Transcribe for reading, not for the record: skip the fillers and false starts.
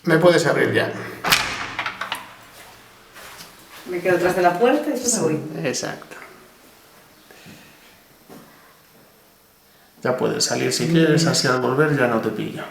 Me puedes abrir ya. Me quedo detrás de la puerta y después me voy. Exacto. Ya puedes salir si quieres, así al volver ya no te pillo.